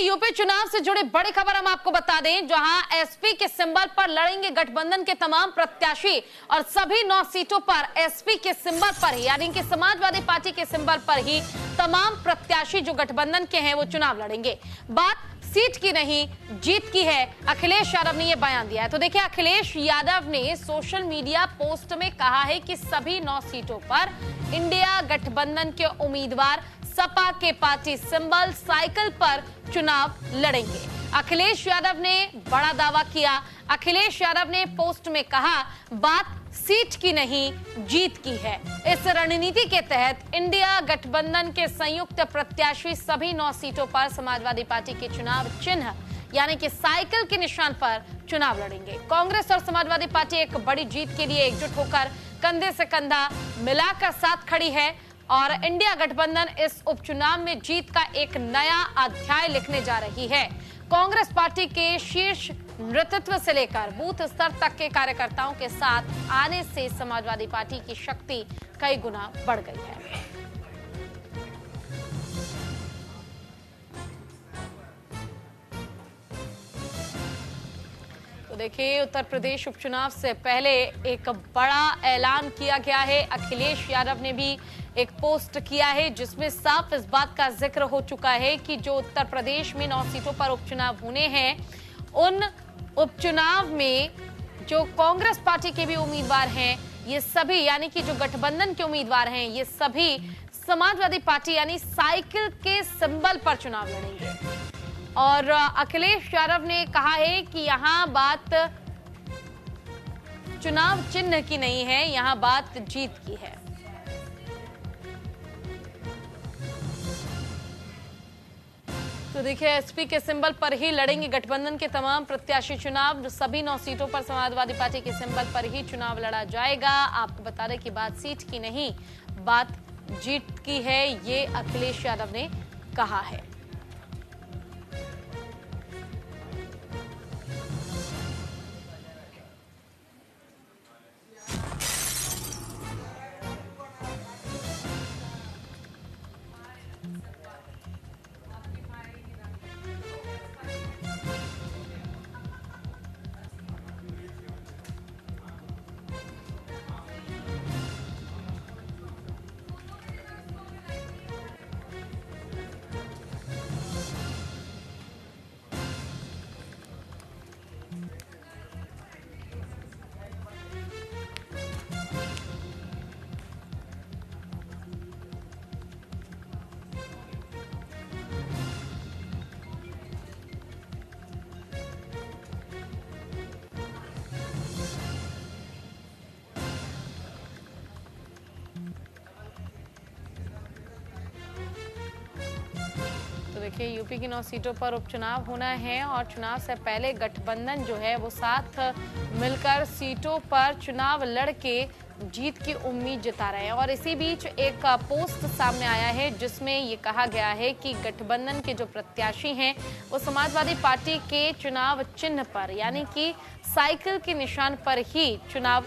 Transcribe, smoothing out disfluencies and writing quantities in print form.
UP चुनाव से जुड़ी बड़ी खबर हम आपको बता दें, जहां एसपी के सिंबल पर लड़ेंगे गठबंधन के तमाम प्रत्याशी और सभी 9 सीटों पर एसपी के सिंबल पर ही यानी कि समाजवादी पार्टी के सिंबल पर ही तमाम प्रत्याशी जो गठबंधन के हैं वो चुनाव लड़ेंगे। बात सीट की नहीं जीत की है, अखिलेश यादव ने यह बयान दिया है। तो देखिए, अखिलेश यादव ने सोशल मीडिया पोस्ट में कहा है कि सभी 9 सीटों पर इंडिया गठबंधन के उम्मीदवार सपा के पार्टी सिंबल साइकिल पर चुनाव लड़ेंगे। अखिलेश यादव ने बड़ा दावा किया। अखिलेश यादव ने पोस्ट में कहा, बात सीट की नहीं जीत की है। इस रणनीति के तहत इंडिया गठबंधन के संयुक्त प्रत्याशी सभी 9 सीटों पर समाजवादी पार्टी के चुनाव चिन्ह यानी कि साइकिल के निशान पर चुनाव लड़ेंगे। कांग्रेस और समाजवादी पार्टी एक बड़ी जीत के लिए एकजुट होकर कंधे से कंधा मिलाकर साथ खड़ी है और इंडिया गठबंधन इस उपचुनाव में जीत का एक नया अध्याय लिखने जा रही है। कांग्रेस पार्टी के शीर्ष नेतृत्व से लेकर बूथ स्तर तक के कार्यकर्ताओं के साथ आने से समाजवादी पार्टी की शक्ति कई गुना बढ़ गई है। तो देखिए, उत्तर प्रदेश उपचुनाव से पहले एक बड़ा ऐलान किया गया है। अखिलेश यादव ने भी एक पोस्ट किया है जिसमें साफ इस बात का जिक्र हो चुका है कि जो उत्तर प्रदेश में 9 सीटों पर उपचुनाव होने हैं, उन उपचुनाव में जो कांग्रेस पार्टी के भी उम्मीदवार हैं, ये सभी यानी कि जो गठबंधन के उम्मीदवार हैं, ये सभी समाजवादी पार्टी यानी साइकिल के सिंबल पर चुनाव लड़ेंगे। और अखिलेश यादव ने कहा है कि यहां बात चुनाव चिन्ह की नहीं है, यहां बात जीत की है। तो देखिए, एसपी के सिंबल पर ही लड़ेंगे गठबंधन के तमाम प्रत्याशी चुनाव। सभी 9 सीटों पर समाजवादी पार्टी के सिंबल पर ही चुनाव लड़ा जाएगा। आपको बता दें कि बात सीट की नहीं, बात जीत की है, ये अखिलेश यादव ने कहा है। देखिए, यूपी की 9 सीटों पर उपचुनाव होना है और चुनाव से पहले गठबंधन जो है वो साथ मिलकर सीटों पर चुनाव लड़के जीत की उम्मीद जता रहे हैं। और इसी बीच एक पोस्ट सामने आया है जिसमें ये कहा गया है कि गठबंधन के जो प्रत्याशी हैं वो समाजवादी पार्टी के चुनाव चिन्ह पर यानी कि साइकिल के निशान पर ही चुनाव